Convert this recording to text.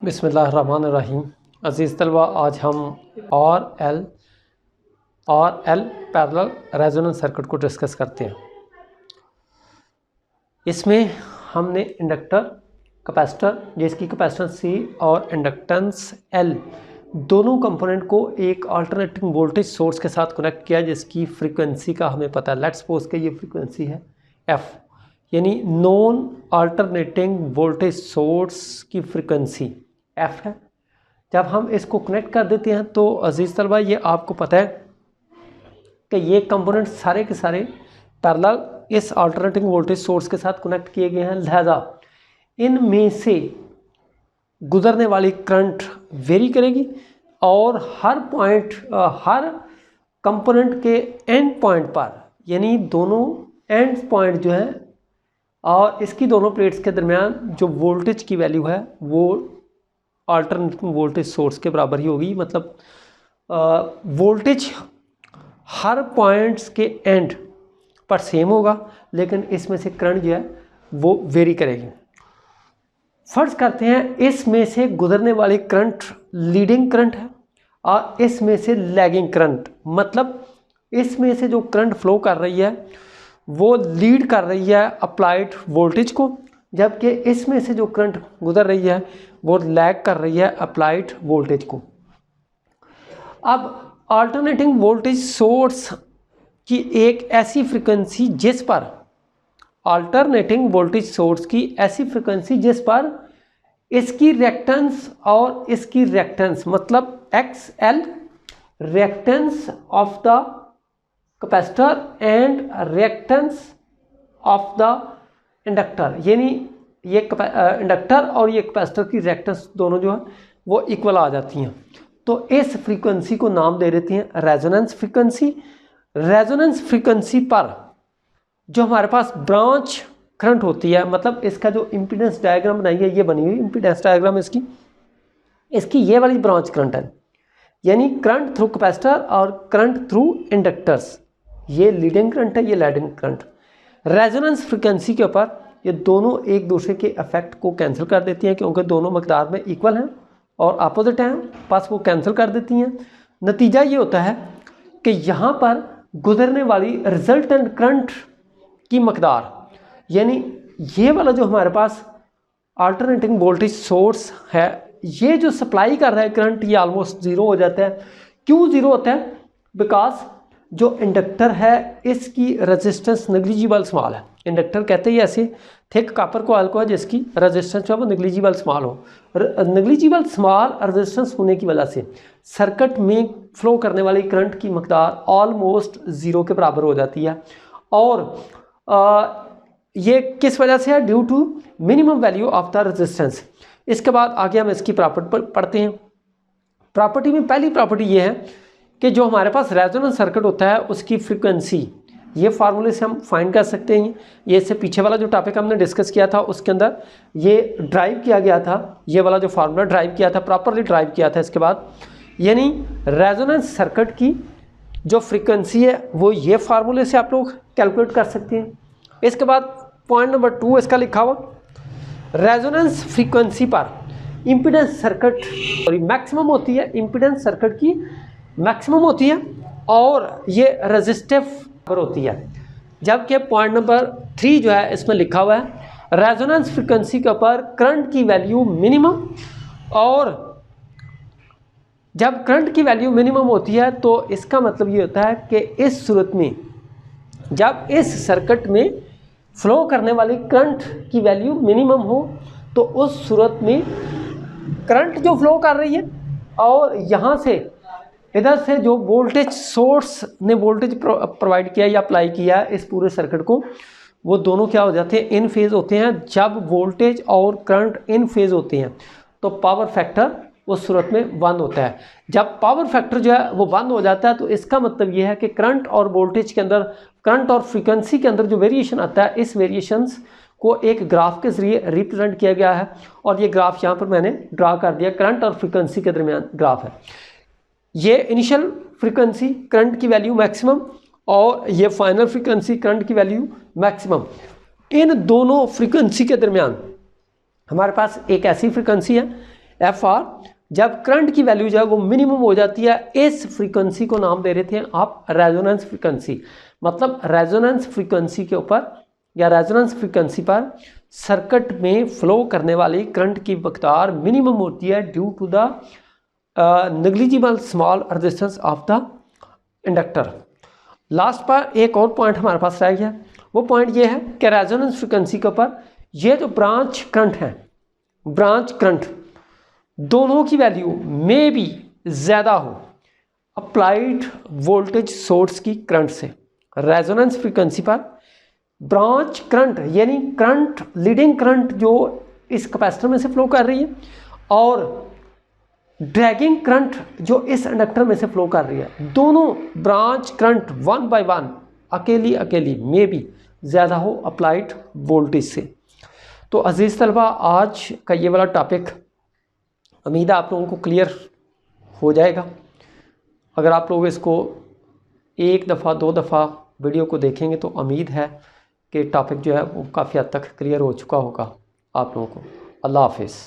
बिस्मिल्लाहिर्रहमानिर्रहीम। अज़ीज़ तलबा, आज हम और एल पैरेलल रेजोनेंस सर्किट को डिस्कस करते हैं। इसमें हमने इंडक्टर, कैपेसिटर जिसकी कैपेसिटेंस C और इंडक्टेंस L दोनों कंपोनेंट को एक अल्टरनेटिंग वोल्टेज सोर्स के साथ कनेक्ट किया जिसकी फ्रीक्वेंसी का हमें पता है। लेट्स सपोज के ये फ्रीक्वेंसी है F, यानी नॉन अल्टरनेटिंग वोल्टेज सोर्स की फ्रीक्वेंसी F है। जब हम इसको कनेक्ट कर देते हैं तो अजीज़ तलबा, ये आपको पता है कि ये कंपोनेंट सारे के सारे पैरेलल इस अल्टरनेटिंग वोल्टेज सोर्स के साथ कनेक्ट किए गए हैं। लिहाजा इनमें से गुजरने वाली करंट वेरी करेगी और हर कंपोनेंट के एंड पॉइंट पर, यानी दोनों एंड पॉइंट जो है और इसकी दोनों प्लेट्स के दरमियान जो वोल्टेज की वैल्यू है वो अल्टरनेटिंग वोल्टेज सोर्स के बराबर ही होगी। मतलब वोल्टेज हर पॉइंट्स के एंड पर सेम होगा, लेकिन इसमें से करंट जो है वो वेरी करेगी। फर्ज करते हैं इसमें से गुजरने वाली करंट लीडिंग करंट है और इसमें से लैगिंग करंट, मतलब इसमें से जो करंट फ्लो कर रही है वो लीड कर रही है अप्लाइड वोल्टेज को, जबकि इसमें से जो करंट गुजर रही है वो लैग कर रही है अप्लाइड वोल्टेज को। अब अल्टरनेटिंग वोल्टेज सोर्स की एक ऐसी फ्रीक्वेंसी जिस पर अल्टरनेटिंग वोल्टेज सोर्स की ऐसी फ्रीक्वेंसी जिस पर इसकी रिएक्टेंस और इसकी रिएक्टेंस, मतलब XL reactance of the capacitor and reactance of the inductor, यानी ये इंडक्टर और ये कैपेसिटर की रिएक्टेंस दोनों जो है वो इक्वल आ जाती हैं। तो इस फ्रीक्वेंसी को नाम दे देते हैं रेजोनेंस फ्रीक्वेंसी। रेजोनेंस फ्रीक्वेंसी पर जो हमारे पास ब्रांच करंट होती है, मतलब इसका जो इम्पीडेंस डायग्राम बनाई है ये बनी हुई इम्पीडेंस डायग्राम इसकी ये वाली ब्रांच करंट है, यानी करंट थ्रू कैपेसिटर और करंट थ्रू इंडक्टर्स, ये लीडिंग करंट है, ये लैगिंग करंट। रेजोनेंस फ्रीक्वेंसी के ऊपर ये दोनों एक दूसरे के इफेक्ट को कैंसिल कर देती हैं, क्योंकि दोनों मकदार में इक्वल हैं और अपोजिट हैं, बस वो कैंसिल कर देती हैं। नतीजा ये होता है कि यहाँ पर गुजरने वाली रिजल्टेंट करंट की मकदार, यानी ये वाला जो हमारे पास अल्टरनेटिंग वोल्टेज सोर्स है, ये जो सप्लाई कर रहा है करंट, ये ऑलमोस्ट ज़ीरो हो जाता है। क्यों ज़ीरो होता है? बिकॉज जो इंडक्टर है इसकी रेजिस्टेंस नेग्लिजिबल स्मॉल है। इंडक्टर कहते ही ऐसे थिक कॉपर कॉइल को है जिसकी रेजिस्टेंस जो है वो नेग्लिजिबल स्मॉल हो। नेग्लिजिबल स्मॉल रेजिस्टेंस होने की वजह से सर्किट में फ्लो करने वाली करंट की मकदार ऑलमोस्ट ज़ीरो के बराबर हो जाती है। और ये किस वजह से है? Due to minimum value of the resistance. इसके बाद आगे हम इसकी प्रॉपर्टी पढ़ते हैं। प्रॉपर्टी में पहली प्रॉपर्टी ये है कि जो हमारे पास रेजोनेंस सर्किट होता है उसकी फ्रीक्वेंसी, ये फार्मूले से हम फाइंड कर सकते हैं। ये इससे पीछे वाला जो टॉपिक हमने डिस्कस किया था उसके अंदर ये ड्राइव किया गया था, ये वाला जो फार्मूला ड्राइव किया था, प्रॉपरली ड्राइव किया था। इसके बाद यानी रेजोनेंस सर्किट की जो फ्रीक्वेंसी है वो ये फार्मूले से आप लोग कैलकुलेट कर सकते हैं। इसके बाद पॉइंट नंबर 2 इसका लिखा हुआ, रेजोनेंस फ्रीक्वेंसी पर इम्पीडेंस सर्किट मैक्सिमम होती है, इम्पीडेंस सर्किट की मैक्सिमम होती है और ये रेजिस्टिव होती है। जबकि पॉइंट नंबर 3 जो है इसमें लिखा हुआ है, रेजोनेंस फ्रीक्वेंसी के ऊपर करंट की वैल्यू मिनिमम, और जब करंट की वैल्यू मिनिमम होती है तो इसका मतलब ये होता है कि इस सूरत में जब इस सर्किट में फ्लो करने वाली करंट की वैल्यू मिनिमम हो तो उस सूरत में करंट जो फ्लो कर रही है और यहाँ से इधर से जो वोल्टेज सोर्स ने वोल्टेज प्रोवाइड किया या अप्लाई किया इस पूरे सर्किट को, वो दोनों क्या हो जाते हैं? इन फेज होते हैं। जब वोल्टेज और करंट इन फेज होते हैं तो पावर फैक्टर उस सूरत में 1 होता है। जब पावर फैक्टर जो है वो 1 हो जाता है तो इसका मतलब ये है कि करंट और वोल्टेज के अंदर, करंट और फ्रीक्वेंसी के अंदर जो वेरिएशन आता है, इस वेरिएशंस को एक ग्राफ के जरिए रिप्रेजेंट किया गया है और ये ग्राफ यहाँ पर मैंने ड्रा कर दिया। करंट और फ्रीक्वेंसी के दरमियान ग्राफ है। ये इनिशियल फ्रीक्वेंसी करंट की वैल्यू मैक्सिमम और ये फाइनल फ्रीक्वेंसी करंट की वैल्यू मैक्सिमम। इन दोनों फ्रीक्वेंसी के दरमियान हमारे पास एक ऐसी फ्रीक्वेंसी है, एफ आर, जब करंट की वैल्यू जो है वो मिनिमम हो जाती है, इस फ्रीक्वेंसी को नाम दे रहे थे आप रेजोनेंस फ्रीक्वेंसी। मतलब रेजोनेंस फ्रीक्वेंसी के ऊपर या रेजोनेंस फ्रीक्वेंसी पर सर्किट में फ्लो करने वाली करंट की मकदार मिनिमम होती है due to the negligible small resistance of the inductor. Last पर एक और पॉइंट हमारे पास रह गया, वो पॉइंट ये है कि रेजोनेंस फ्रीक्वेंसी के ऊपर ये जो ब्रांच करंट है, ब्रांच करंट दोनों की वैल्यू में भी ज़्यादा हो अप्लाइड वोल्टेज सोर्स की करंट से। रेजोनेंस फ्रीक्वेंसी पर ब्रांच करंट यानी करंट, लीडिंग करंट जो इस कैपेसिटर में से फ्लो कर रही है और ड्रैगिंग करंट जो इस इंडक्टर में से फ्लो कर रही है, दोनों branch current one by one अकेली अकेली में भी ज़्यादा हो अप्लाइड वोल्टेज से। तो अजीज़ तलबा, आज का ये वाला टॉपिक उम्मीद है आप लोगों को क्लियर हो जाएगा। अगर आप लोग इसको एक दफ़ा दो दफ़ा वीडियो को देखेंगे तो उम्मीद है कि टॉपिक जो है वो काफ़ी हद तक क्लियर हो चुका होगा आप लोगों को। अल्लाह हाफिज़।